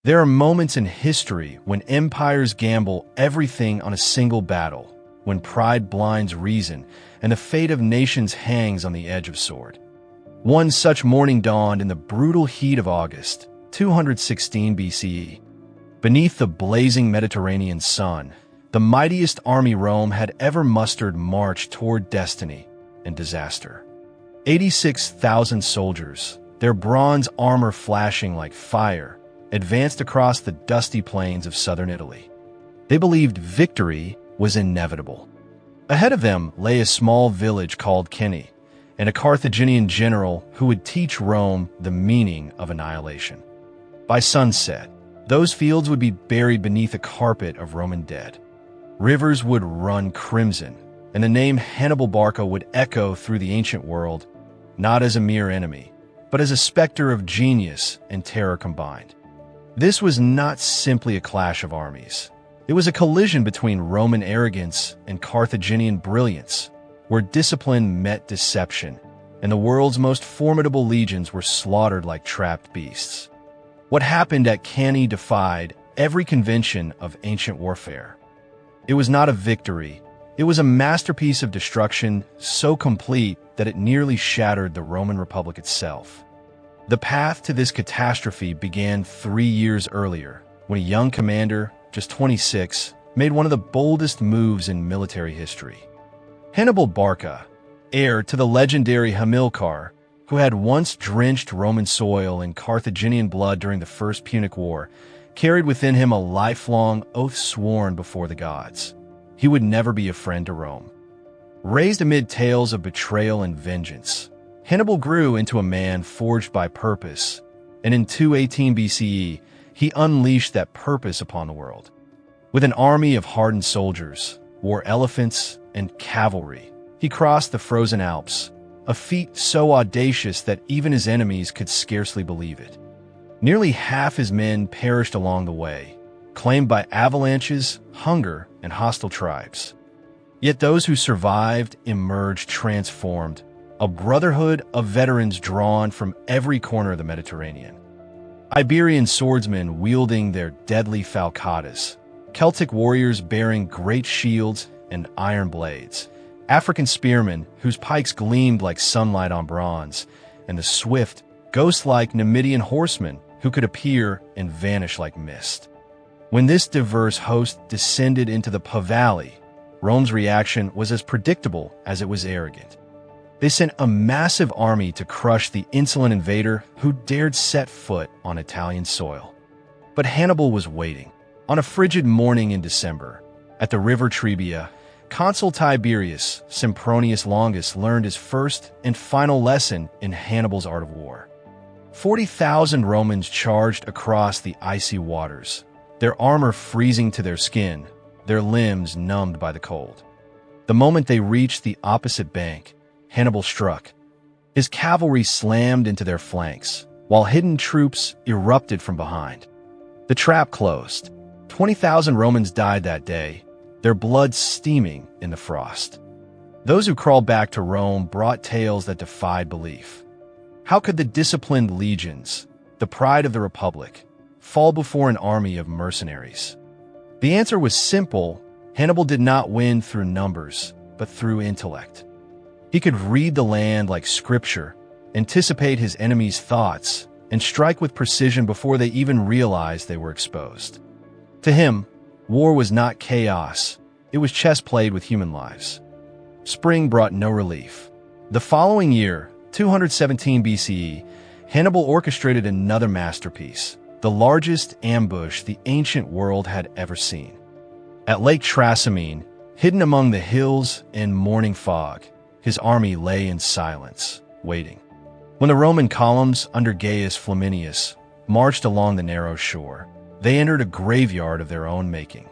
There are moments in history when empires gamble everything on a single battle, when pride blinds reason, and the fate of nations hangs on the edge of sword. One such morning dawned in the brutal heat of August, 216 BCE. Beneath the blazing Mediterranean sun, the mightiest army Rome had ever mustered marched toward destiny and disaster. 86,000 soldiers, their bronze armor flashing like fire, advanced across the dusty plains of southern Italy. They believed victory was inevitable. Ahead of them lay a small village called Cannae, and a Carthaginian general who would teach Rome the meaning of annihilation. By sunset, those fields would be buried beneath a carpet of Roman dead. Rivers would run crimson, and the name Hannibal Barca would echo through the ancient world, not as a mere enemy, but as a specter of genius and terror combined. This was not simply a clash of armies. It was a collision between Roman arrogance and Carthaginian brilliance, where discipline met deception, and the world's most formidable legions were slaughtered like trapped beasts. What happened at Cannae defied every convention of ancient warfare. It was not a victory. It was a masterpiece of destruction so complete that it nearly shattered the Roman Republic itself. The path to this catastrophe began 3 years earlier, when a young commander, just 26, made one of the boldest moves in military history. Hannibal Barca, heir to the legendary Hamilcar, who had once drenched Roman soil in Carthaginian blood during the First Punic War, carried within him a lifelong oath sworn before the gods. He would never be a friend to Rome. Raised amid tales of betrayal and vengeance, Hannibal grew into a man forged by purpose, and in 218 BCE, he unleashed that purpose upon the world. With an army of hardened soldiers, war elephants, and cavalry, he crossed the frozen Alps, a feat so audacious that even his enemies could scarcely believe it. Nearly half his men perished along the way, claimed by avalanches, hunger, and hostile tribes. Yet those who survived emerged transformed, a brotherhood of veterans drawn from every corner of the Mediterranean. Iberian swordsmen wielding their deadly falcatas, Celtic warriors bearing great shields and iron blades, African spearmen whose pikes gleamed like sunlight on bronze, and the swift, ghost-like Numidian horsemen who could appear and vanish like mist. When this diverse host descended into the Po Valley, Rome's reaction was as predictable as it was arrogant. They sent a massive army to crush the insolent invader who dared set foot on Italian soil. But Hannibal was waiting. On a frigid morning in December, at the river Trebia, Consul Tiberius Sempronius Longus learned his first and final lesson in Hannibal's art of war. 40,000 Romans charged across the icy waters, their armor freezing to their skin, their limbs numbed by the cold. The moment they reached the opposite bank, Hannibal struck. His cavalry slammed into their flanks, while hidden troops erupted from behind. The trap closed. 20,000 Romans died that day, their blood steaming in the frost. Those who crawled back to Rome brought tales that defied belief. How could the disciplined legions, the pride of the Republic, fall before an army of mercenaries? The answer was simple. Hannibal did not win through numbers, but through intellect. He could read the land like scripture, anticipate his enemies' thoughts, and strike with precision before they even realized they were exposed. To him, war was not chaos. It was chess played with human lives. Spring brought no relief. The following year, 217 BCE, Hannibal orchestrated another masterpiece, the largest ambush the ancient world had ever seen. At Lake Trasimene, hidden among the hills in morning fog, his army lay in silence, waiting. When the Roman columns under Gaius Flaminius marched along the narrow shore, they entered a graveyard of their own making.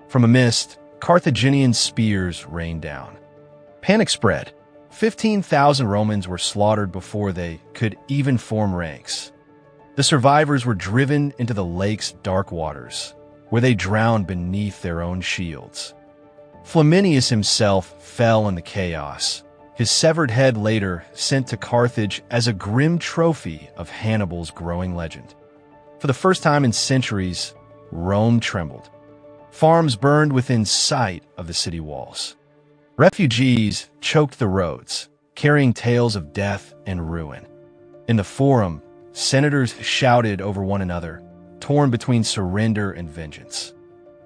From a mist, Carthaginian spears rained down. Panic spread. 15,000 Romans were slaughtered before they could even form ranks. The survivors were driven into the lake's dark waters, where they drowned beneath their own shields. Flaminius himself fell in the chaos, his severed head later sent to Carthage as a grim trophy of Hannibal's growing legend. For the first time in centuries, Rome trembled. Farms burned within sight of the city walls. Refugees choked the roads, carrying tales of death and ruin. In the Forum, senators shouted over one another, torn between surrender and vengeance.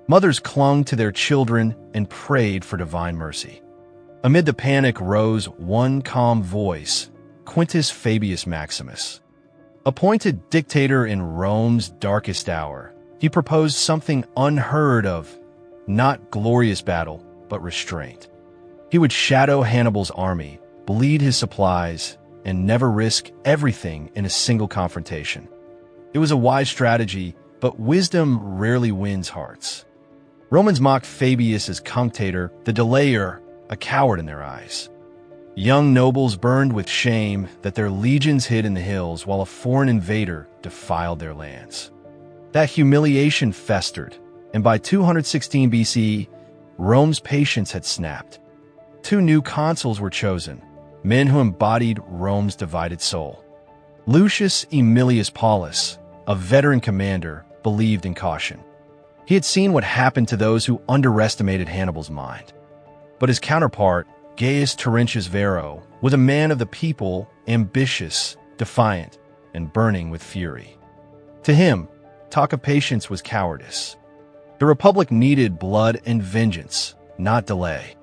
Mothers clung to their children and prayed for divine mercy. Amid the panic rose one calm voice, Quintus Fabius Maximus. Appointed dictator in Rome's darkest hour, he proposed something unheard of, not glorious battle, but restraint. He would shadow Hannibal's army, bleed his supplies, and never risk everything in a single confrontation. It was a wise strategy, but wisdom rarely wins hearts. Romans mocked Fabius as cunctator, the delayer, a coward in their eyes. Young nobles burned with shame that their legions hid in the hills while a foreign invader defiled their lands. That humiliation festered, and by 216 BC, Rome's patience had snapped. 2 new consuls were chosen, men who embodied Rome's divided soul. Lucius Aemilius Paulus, a veteran commander, believed in caution. He had seen what happened to those who underestimated Hannibal's mind. But his counterpart, Gaius Terentius Varro, was a man of the people, ambitious, defiant, and burning with fury. To him, talk of patience was cowardice. The Republic needed blood and vengeance, not delay.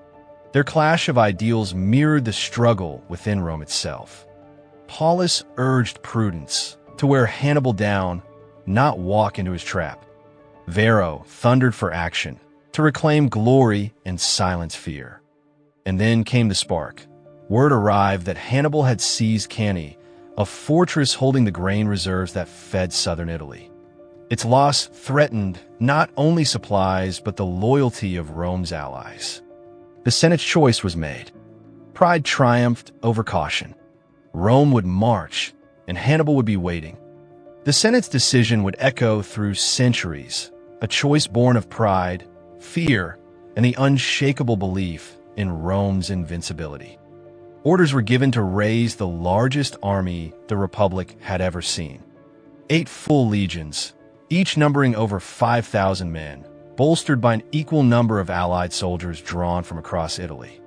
Their clash of ideals mirrored the struggle within Rome itself. Paulus urged prudence, to wear Hannibal down, not walk into his trap. Varro thundered for action, to reclaim glory and silence fear. And then came the spark. Word arrived that Hannibal had seized Cannae, a fortress holding the grain reserves that fed southern Italy. Its loss threatened not only supplies but the loyalty of Rome's allies. The Senate's choice was made. Pride triumphed over caution. Rome would march, and Hannibal would be waiting. The Senate's decision would echo through centuries, a choice born of pride, fear, and the unshakable belief in Rome's invincibility. Orders were given to raise the largest army the Republic had ever seen. 8 full legions, each numbering over 5,000 men, bolstered by an equal number of allied soldiers drawn from across Italy.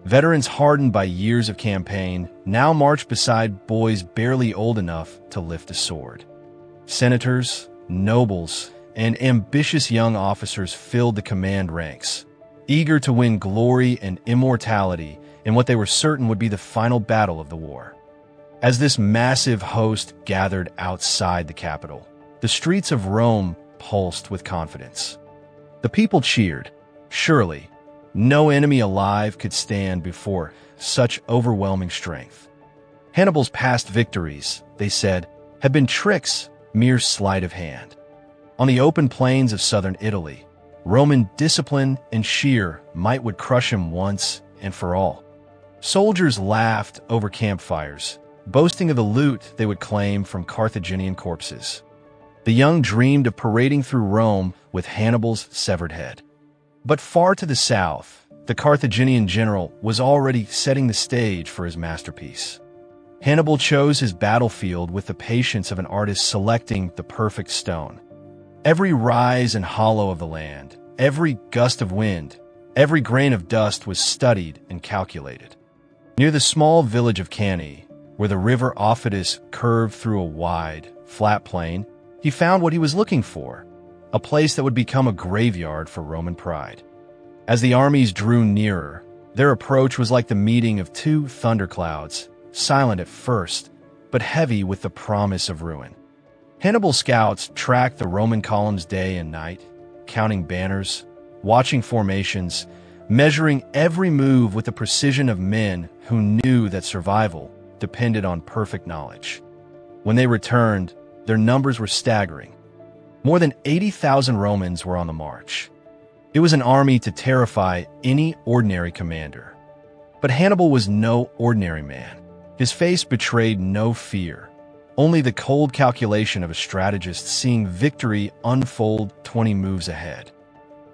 Veterans hardened by years of campaign now marched beside boys barely old enough to lift a sword. Senators, nobles, and ambitious young officers filled the command ranks, eager to win glory and immortality in what they were certain would be the final battle of the war. As this massive host gathered outside the capital, the streets of Rome pulsed with confidence. The people cheered. Surely, no enemy alive could stand before such overwhelming strength. Hannibal's past victories, they said, had been tricks, mere sleight of hand. On the open plains of southern Italy, Roman discipline and sheer might would crush him once and for all. Soldiers laughed over campfires, boasting of the loot they would claim from Carthaginian corpses. The young dreamed of parading through Rome with Hannibal's severed head. But far to the south, the Carthaginian general was already setting the stage for his masterpiece. Hannibal chose his battlefield with the patience of an artist selecting the perfect stone. Every rise and hollow of the land, every gust of wind, every grain of dust was studied and calculated. Near the small village of Cannae, where the river Aufidus curved through a wide, flat plain, he found what he was looking for, a place that would become a graveyard for Roman pride. As the armies drew nearer, their approach was like the meeting of 2 thunderclouds, silent at first, but heavy with the promise of ruin. Hannibal's scouts tracked the Roman columns day and night, counting banners, watching formations, measuring every move with the precision of men who knew that survival depended on perfect knowledge. When they returned, their numbers were staggering. More than 80,000 Romans were on the march. It was an army to terrify any ordinary commander. But Hannibal was no ordinary man. His face betrayed no fear, only the cold calculation of a strategist seeing victory unfold 20 moves ahead.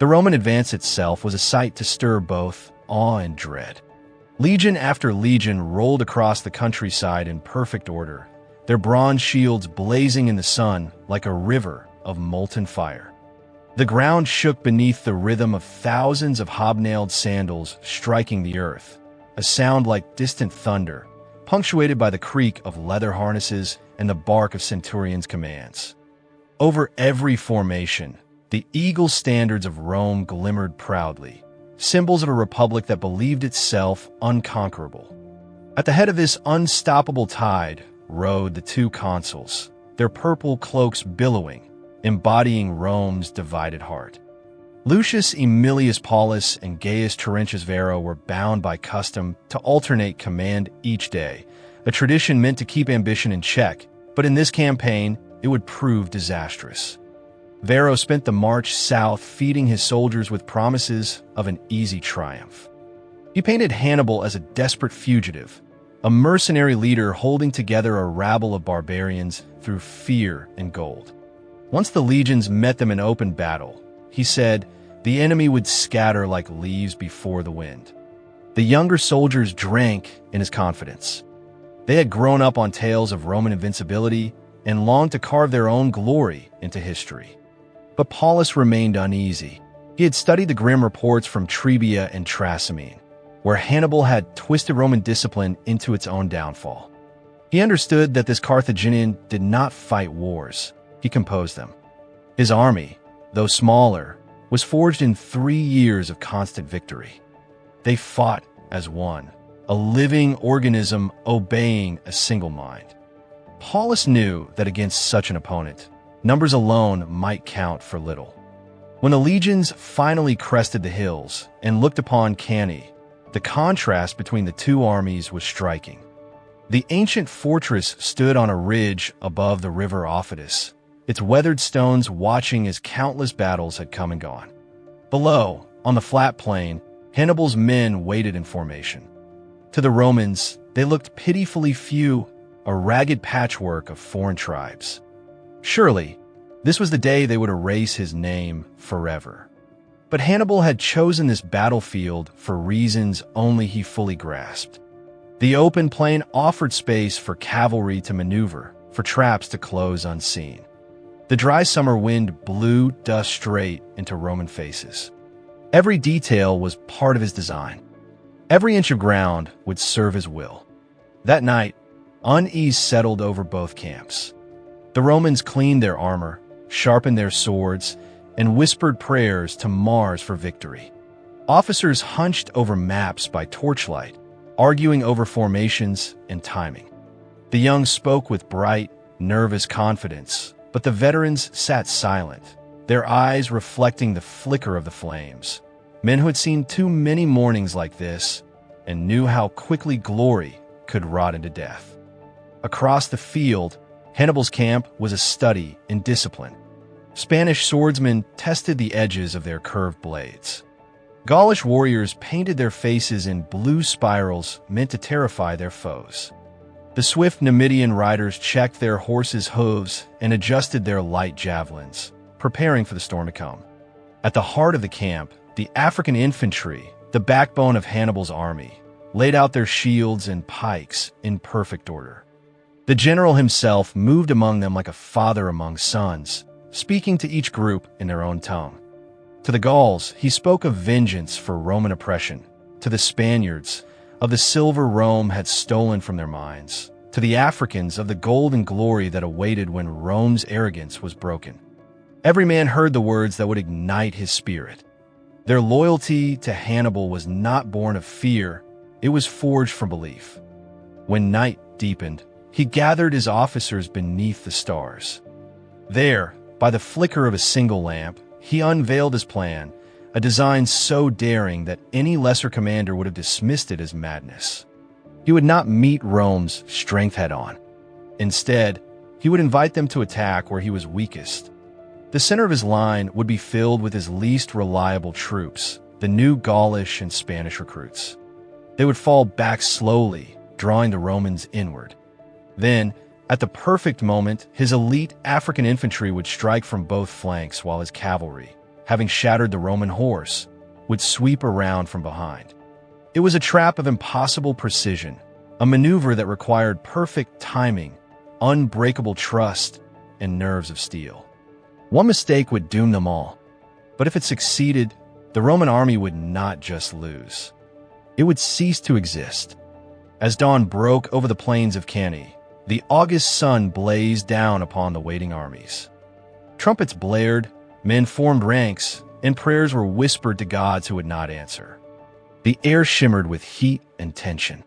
The Roman advance itself was a sight to stir both awe and dread. Legion after legion rolled across the countryside in perfect order, their bronze shields blazing in the sun like a river of molten fire. The ground shook beneath the rhythm of thousands of hobnailed sandals striking the earth, a sound like distant thunder, punctuated by the creak of leather harnesses and the bark of centurions' commands. Over every formation, the eagle standards of Rome glimmered proudly, symbols of a republic that believed itself unconquerable. At the head of this unstoppable tide rode the two consuls, their purple cloaks billowing, embodying Rome's divided heart. Lucius Aemilius Paulus and Gaius Terentius Varro were bound by custom to alternate command each day, a tradition meant to keep ambition in check, but in this campaign, it would prove disastrous. Varro spent the march south feeding his soldiers with promises of an easy triumph. He painted Hannibal as a desperate fugitive, a mercenary leader holding together a rabble of barbarians through fear and gold. Once the legions met them in open battle, he said, the enemy would scatter like leaves before the wind. The younger soldiers drank in his confidence. They had grown up on tales of Roman invincibility and longed to carve their own glory into history. But Paulus remained uneasy. He had studied the grim reports from Trebia and Trasimene, where Hannibal had twisted Roman discipline into its own downfall. He understood that this Carthaginian did not fight wars, he composed them. His army, though smaller, was forged in 3 years of constant victory. They fought as one, a living organism obeying a single mind. Paulus knew that against such an opponent, numbers alone might count for little. When the legions finally crested the hills and looked upon Cannae, the contrast between the two armies was striking. The ancient fortress stood on a ridge above the river Aufidus, its weathered stones watching as countless battles had come and gone. Below, on the flat plain, Hannibal's men waited in formation. To the Romans, they looked pitifully few, a ragged patchwork of foreign tribes. Surely, this was the day they would erase his name forever. But Hannibal had chosen this battlefield for reasons only he fully grasped. The open plain offered space for cavalry to maneuver, for traps to close unseen. The dry summer wind blew dust straight into Roman faces. Every detail was part of his design. Every inch of ground would serve his will. That night, unease settled over both camps. The Romans cleaned their armor, sharpened their swords, and whispered prayers to Mars for victory. Officers hunched over maps by torchlight, arguing over formations and timing. The young spoke with bright, nervous confidence, but the veterans sat silent, their eyes reflecting the flicker of the flames. Men who had seen too many mornings like this and knew how quickly glory could rot into death. Across the field, Hannibal's camp was a study in discipline. Spanish swordsmen tested the edges of their curved blades. Gaulish warriors painted their faces in blue spirals meant to terrify their foes. The swift Numidian riders checked their horses' hooves and adjusted their light javelins, preparing for the storm to come. At the heart of the camp, the African infantry, the backbone of Hannibal's army, laid out their shields and pikes in perfect order. The general himself moved among them like a father among sons, speaking to each group in their own tongue. To the Gauls, he spoke of vengeance for Roman oppression. To the Spaniards, of the silver Rome had stolen from their minds. To the Africans, of the golden glory that awaited when Rome's arrogance was broken. Every man heard the words that would ignite his spirit. Their loyalty to Hannibal was not born of fear, it was forged from belief. When night deepened, he gathered his officers beneath the stars. There, by the flicker of a single lamp, he unveiled his plan, a design so daring that any lesser commander would have dismissed it as madness. He would not meet Rome's strength head-on. Instead, he would invite them to attack where he was weakest. The center of his line would be filled with his least reliable troops, the new Gaulish and Spanish recruits. They would fall back slowly, drawing the Romans inward. Then, at the perfect moment, his elite African infantry would strike from both flanks while his cavalry, having shattered the Roman horse, would sweep around from behind. It was a trap of impossible precision, a maneuver that required perfect timing, unbreakable trust and nerves of steel. One mistake would doom them all, but if it succeeded, the Roman army would not just lose. It would cease to exist. As dawn broke over the plains of Cannae, the August sun blazed down upon the waiting armies. Trumpets blared, men formed ranks, and prayers were whispered to gods who would not answer. The air shimmered with heat and tension.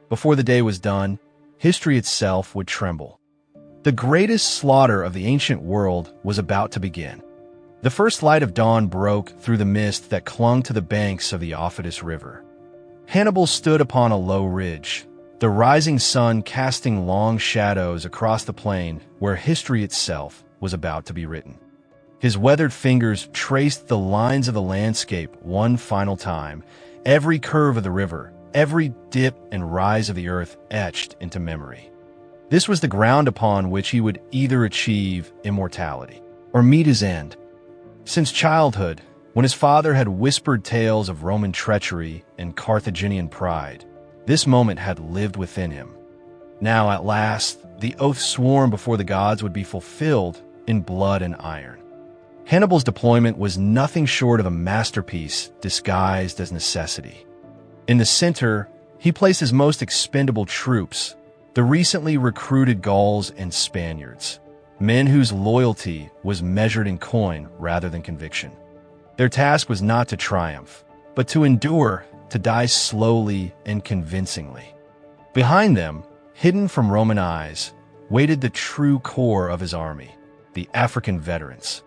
Before the day was done, history itself would tremble. The greatest slaughter of the ancient world was about to begin. The first light of dawn broke through the mist that clung to the banks of the Aufidus River. Hannibal stood upon a low ridge, the rising sun casting long shadows across the plain where history itself was about to be written. His weathered fingers traced the lines of the landscape one final time, every curve of the river, every dip and rise of the earth etched into memory. This was the ground upon which he would either achieve immortality or meet his end. Since childhood, when his father had whispered tales of Roman treachery and Carthaginian pride, this moment had lived within him. Now, at last, the oath sworn before the gods would be fulfilled in blood and iron. Hannibal's deployment was nothing short of a masterpiece disguised as necessity. In the center, he placed his most expendable troops, the recently recruited Gauls and Spaniards, men whose loyalty was measured in coin rather than conviction. Their task was not to triumph, but to endure, to die slowly and convincingly. Behind them, hidden from Roman eyes, waited the true core of his army, the African veterans.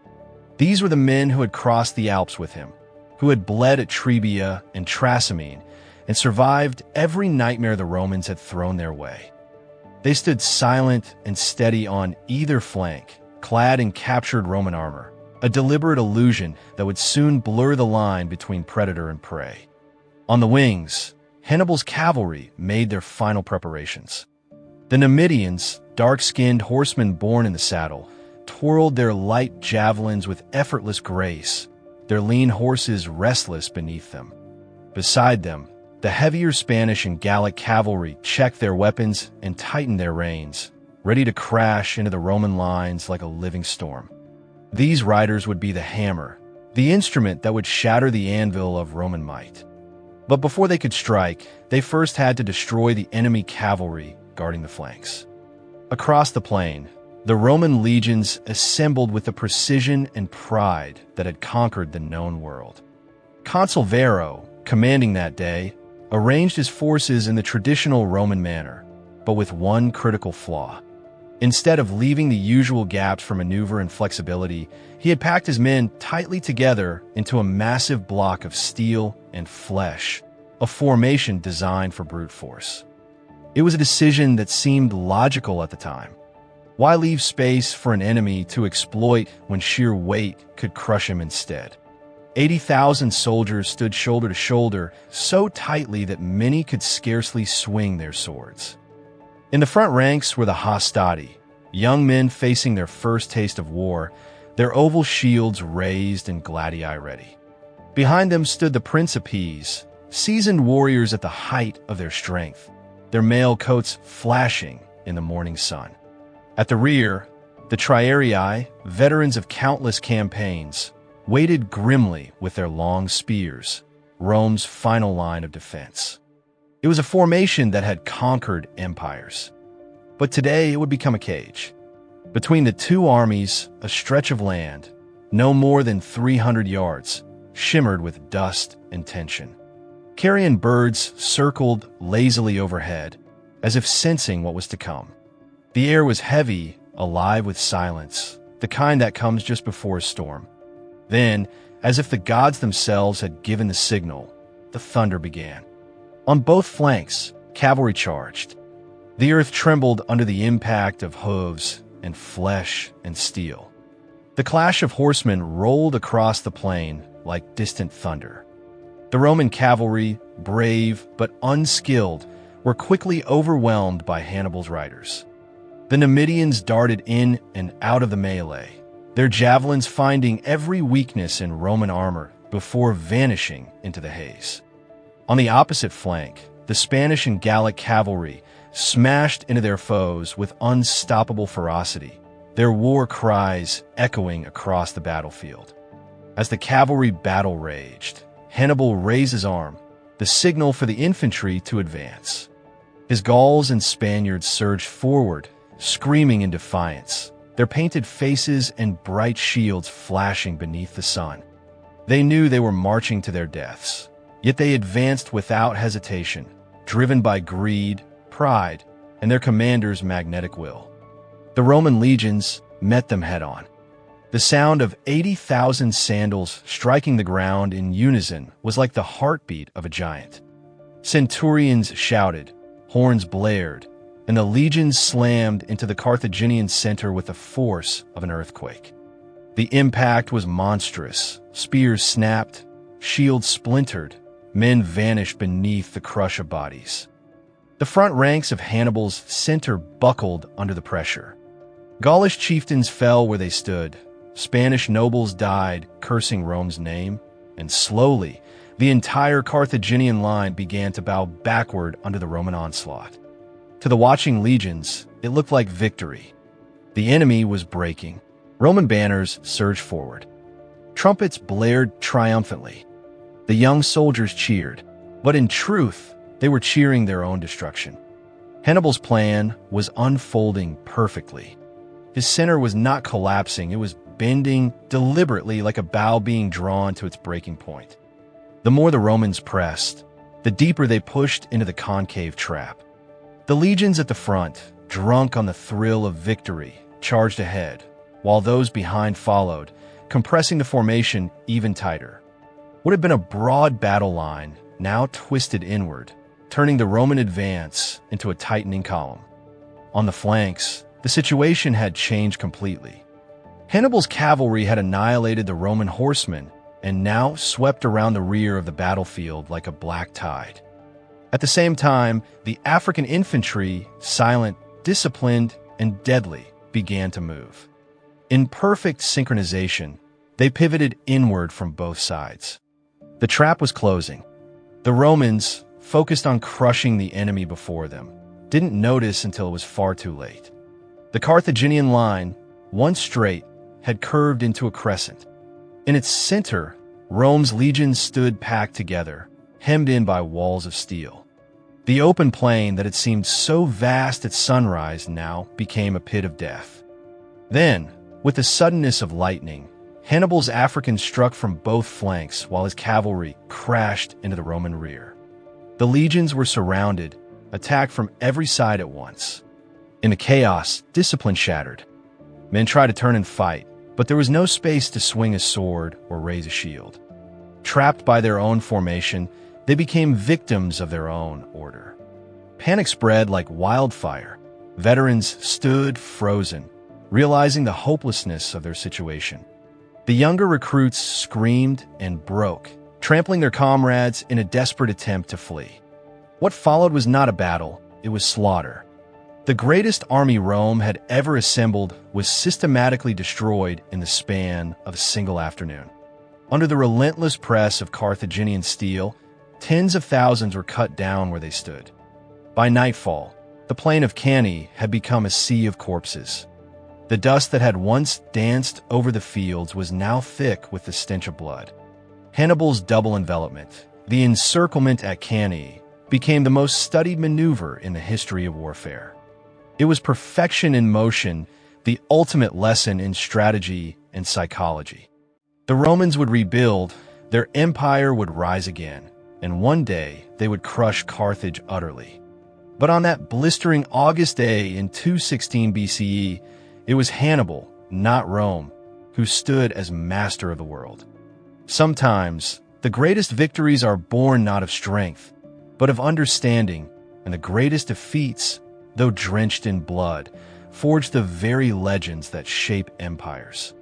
These were the men who had crossed the Alps with him, who had bled at Trebia and Trasimene, and survived every nightmare the Romans had thrown their way. They stood silent and steady on either flank, clad in captured Roman armor, a deliberate illusion that would soon blur the line between predator and prey. On the wings, Hannibal's cavalry made their final preparations. The Numidians, dark-skinned horsemen born in the saddle, twirled their light javelins with effortless grace, their lean horses restless beneath them. Beside them, the heavier Spanish and Gallic cavalry checked their weapons and tightened their reins, ready to crash into the Roman lines like a living storm. These riders would be the hammer, the instrument that would shatter the anvil of Roman might. But before they could strike, they first had to destroy the enemy cavalry guarding the flanks. Across the plain, the Roman legions assembled with the precision and pride that had conquered the known world. Consul Varro, commanding that day, arranged his forces in the traditional Roman manner, but with one critical flaw. Instead of leaving the usual gaps for maneuver and flexibility, he had packed his men tightly together into a massive block of steel and flesh, a formation designed for brute force. It was a decision that seemed logical at the time. Why leave space for an enemy to exploit when sheer weight could crush him instead? 80,000 soldiers stood shoulder to shoulder, so tightly that many could scarcely swing their swords. In the front ranks were the hastati, young men facing their first taste of war, their oval shields raised and gladii ready. Behind them stood the principes, seasoned warriors at the height of their strength, their mail coats flashing in the morning sun. At the rear, the triarii, veterans of countless campaigns, waited grimly with their long spears, Rome's final line of defense. It was a formation that had conquered empires. But today it would become a cage. Between the two armies, a stretch of land, no more than 300 yards, shimmered with dust and tension. Carrion birds circled lazily overhead, as if sensing what was to come. The air was heavy, alive with silence, the kind that comes just before a storm. Then, as if the gods themselves had given the signal, the thunder began. On both flanks, cavalry charged. The earth trembled under the impact of hooves and flesh and steel. The clash of horsemen rolled across the plain like distant thunder. The Roman cavalry, brave but unskilled, were quickly overwhelmed by Hannibal's riders. The Numidians darted in and out of the melee, their javelins finding every weakness in Roman armor before vanishing into the haze. On the opposite flank, the Spanish and Gallic cavalry, smashed into their foes with unstoppable ferocity, their war cries echoing across the battlefield. As the cavalry battle raged, Hannibal raised his arm, the signal for the infantry to advance. His Gauls and Spaniards surged forward, screaming in defiance, their painted faces and bright shields flashing beneath the sun. They knew they were marching to their deaths, yet they advanced without hesitation, driven by greed, pride, and their commander's magnetic will. The Roman legions met them head-on. The sound of 80,000 sandals striking the ground in unison was like the heartbeat of a giant. Centurions shouted, horns blared, and the legions slammed into the Carthaginian center with the force of an earthquake. The impact was monstrous. Spears snapped, shields splintered, men vanished beneath the crush of bodies. The front ranks of Hannibal's center buckled under the pressure. Gaulish chieftains fell where they stood. Spanish nobles died, cursing Rome's name, and slowly, the entire Carthaginian line began to bow backward under the Roman onslaught. To the watching legions, it looked like victory. The enemy was breaking. Roman banners surged forward. Trumpets blared triumphantly. The young soldiers cheered, but in truth, they were cheering their own destruction. Hannibal's plan was unfolding perfectly. His center was not collapsing, it was bending deliberately like a bow being drawn to its breaking point. The more the Romans pressed, the deeper they pushed into the concave trap. The legions at the front, drunk on the thrill of victory, charged ahead, while those behind followed, compressing the formation even tighter. What had been a broad battle line now twisted inward, turning the Roman advance into a tightening column. On the flanks, the situation had changed completely. Hannibal's cavalry had annihilated the Roman horsemen and now swept around the rear of the battlefield like a black tide. At the same time, the African infantry, silent, disciplined, and deadly, began to move. In perfect synchronization, they pivoted inward from both sides. The trap was closing. The Romans, focused on crushing the enemy before them, didn't notice until it was far too late. The Carthaginian line, once straight, had curved into a crescent. In its center, Rome's legions stood packed together, hemmed in by walls of steel. The open plain that had seemed so vast at sunrise now became a pit of death. Then, with the suddenness of lightning, Hannibal's Africans struck from both flanks while his cavalry crashed into the Roman rear. The legions were surrounded, attacked from every side at once. In the chaos, discipline shattered. Men tried to turn and fight, but there was no space to swing a sword or raise a shield. Trapped by their own formation, they became victims of their own order. Panic spread like wildfire. Veterans stood frozen, realizing the hopelessness of their situation. The younger recruits screamed and broke, trampling their comrades in a desperate attempt to flee. What followed was not a battle, it was slaughter. The greatest army Rome had ever assembled was systematically destroyed in the span of a single afternoon. Under the relentless press of Carthaginian steel, tens of thousands were cut down where they stood. By nightfall, the plain of Cannae had become a sea of corpses. The dust that had once danced over the fields was now thick with the stench of blood. Hannibal's double envelopment, the encirclement at Cannae, became the most studied maneuver in the history of warfare. It was perfection in motion, the ultimate lesson in strategy and psychology. The Romans would rebuild, their empire would rise again, and one day they would crush Carthage utterly. But on that blistering August day in 216 BCE, it was Hannibal, not Rome, who stood as master of the world. Sometimes, the greatest victories are born not of strength, but of understanding, and the greatest defeats, though drenched in blood, forge the very legends that shape empires.